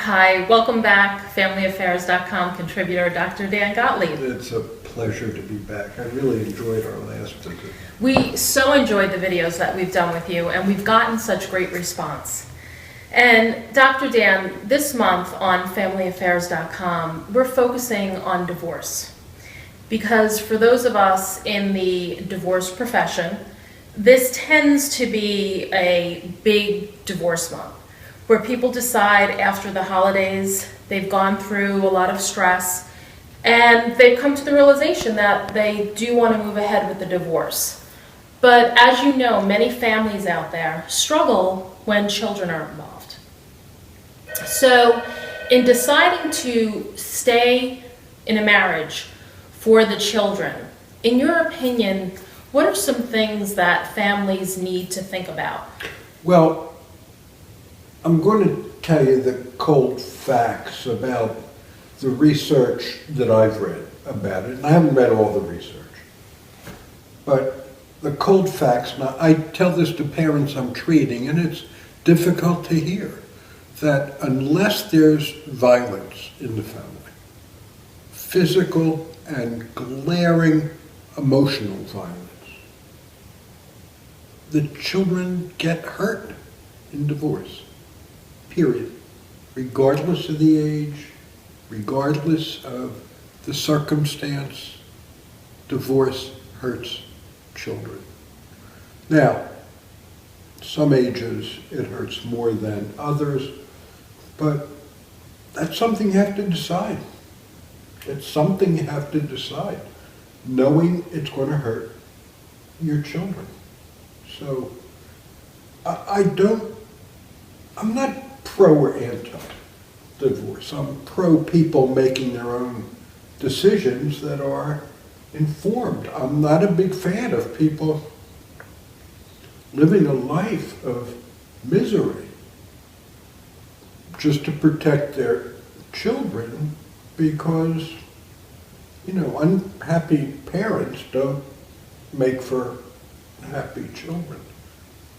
Hi, welcome back, FamilyAffaires.com contributor Dr. Dan Gottlieb. It's a pleasure to be back. I really enjoyed our last visit. We so enjoyed the videos that we've done with you, and we've gotten such great response. And Dr. Dan, this month on FamilyAffaires.com, we're focusing on divorce. Because for those of us in the divorce profession, this tends to be a big divorce month, where people decide after the holidays, they've gone through a lot of stress, and they've come to the realization that they do want to move ahead with the divorce. But as you know, many families out there struggle when children are involved. So in deciding to stay in a marriage for the children, in your opinion, what are some things that families need to think about? Well, I'm going to tell you the cold facts about the research that I've read about it. And I haven't read all the research. But the cold facts, now I tell this to parents I'm treating, and it's difficult to hear, that unless there's violence in the family, physical and glaring emotional violence, the children get hurt in divorce. Period. Regardless of the age, regardless of the circumstance, divorce hurts children. Now, some ages it hurts more than others, but that's something you have to decide. It's something you have to decide, knowing it's going to hurt your children. So, I'm not pro or anti-divorce. I'm pro people making their own decisions that are informed. I'm not a big fan of people living a life of misery just to protect their children because, unhappy parents don't make for happy children.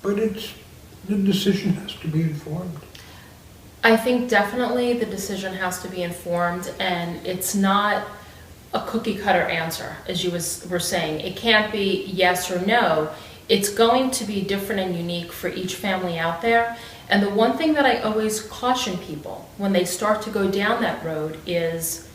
But the decision has to be informed. I think definitely the decision has to be informed, and it's not a cookie cutter answer, as you were saying. It can't be yes or no. It's going to be different and unique for each family out there. And the one thing that I always caution people when they start to go down that road is,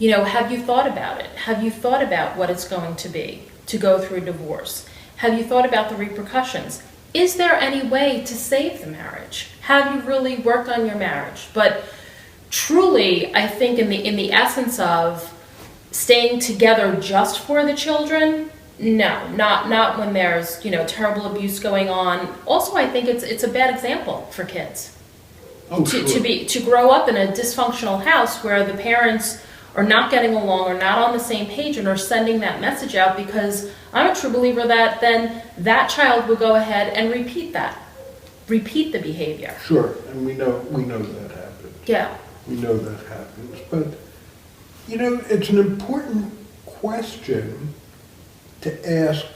have you thought about it? Have you thought about what it's going to be to go through a divorce? Have you thought about the repercussions? Is there any way to save the marriage? Have you really worked on your marriage? But truly, I think in the essence of staying together just for the children, no, not when there's terrible abuse going on. Also, I think it's a bad example for kids to grow up in a dysfunctional house where the parents are not getting along or not on the same page and are sending that message out, because I'm a true believer that then that child will go ahead and repeat the behavior. Sure, and we know that happens. Yeah. We know that happens, but it's an important question to ask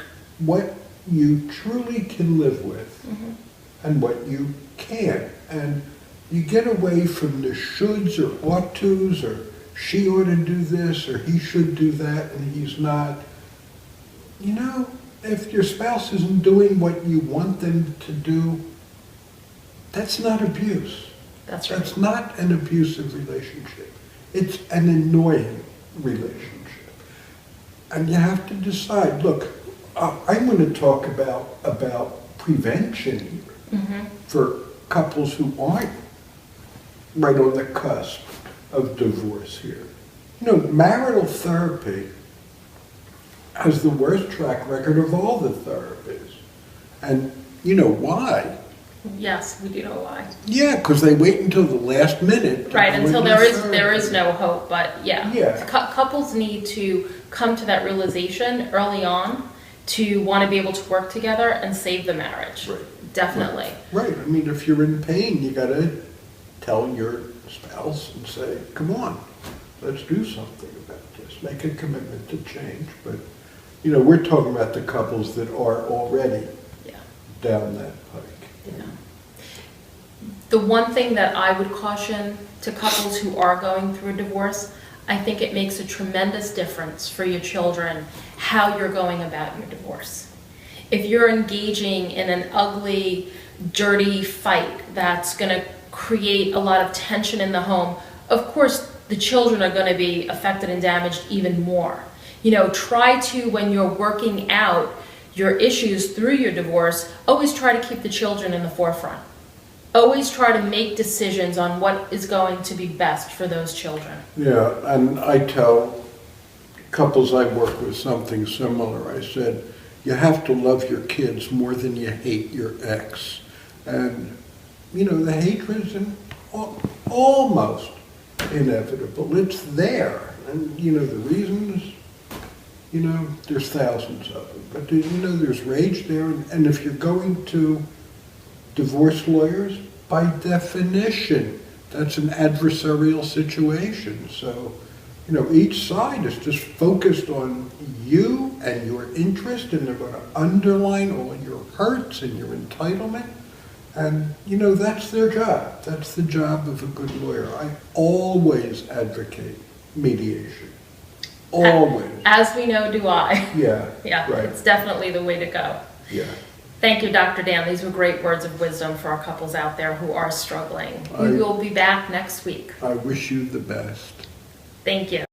what you truly can live with and what you can't. And you get away from the shoulds or ought tos, or she ought to do this or he should do that and he's not. If your spouse isn't doing what you want them to do, that's not abuse. That's right. That's not an abusive relationship. It's an annoying relationship. And you have to decide, look, I'm going to talk about prevention here for couples who aren't right on the cusp of divorce here. Marital therapy has the worst track record of all the therapies. And you know why? Yes, we do know why. Yeah, because they wait until the last minute. Right, until there is no hope. But yeah. Couples need to come to that realization early on to want to be able to work together and save the marriage. Right. Definitely. Right. I mean, if you're in pain, you got to tell your spouse and say, come on, let's do something about this. Make a commitment to change. But, we're talking about the couples that are already down that pike. Yeah. The one thing that I would caution to couples who are going through a divorce, I think it makes a tremendous difference for your children how you're going about your divorce. If you're engaging in an ugly, dirty fight that's going to create a lot of tension in the home, of course the children are going to be affected and damaged even more. You know, try to, when you're working out your issues through your divorce, always try to keep the children in the forefront. Always try to make decisions on what is going to be best for those children. Yeah, and I tell couples I work with something similar. I said, you have to love your kids more than you hate your ex. And, you know, the hatred's almost inevitable. It's there. And, you know, the reasons, you know, there's thousands of them. But, you know, there's rage there. And if you're going to divorce lawyers, by definition, that's an adversarial situation. So, you know, each side is just focused on you and your interest, and they're going to underline all your hurts and your entitlement. And, you know, that's their job. That's the job of a good lawyer. I always advocate mediation. Always. As we know, do I. Yeah. Yeah, right. It's definitely the way to go. Yeah. Thank you, Dr. Dan. These were great words of wisdom for our couples out there who are struggling. We will be back next week. I wish you the best. Thank you.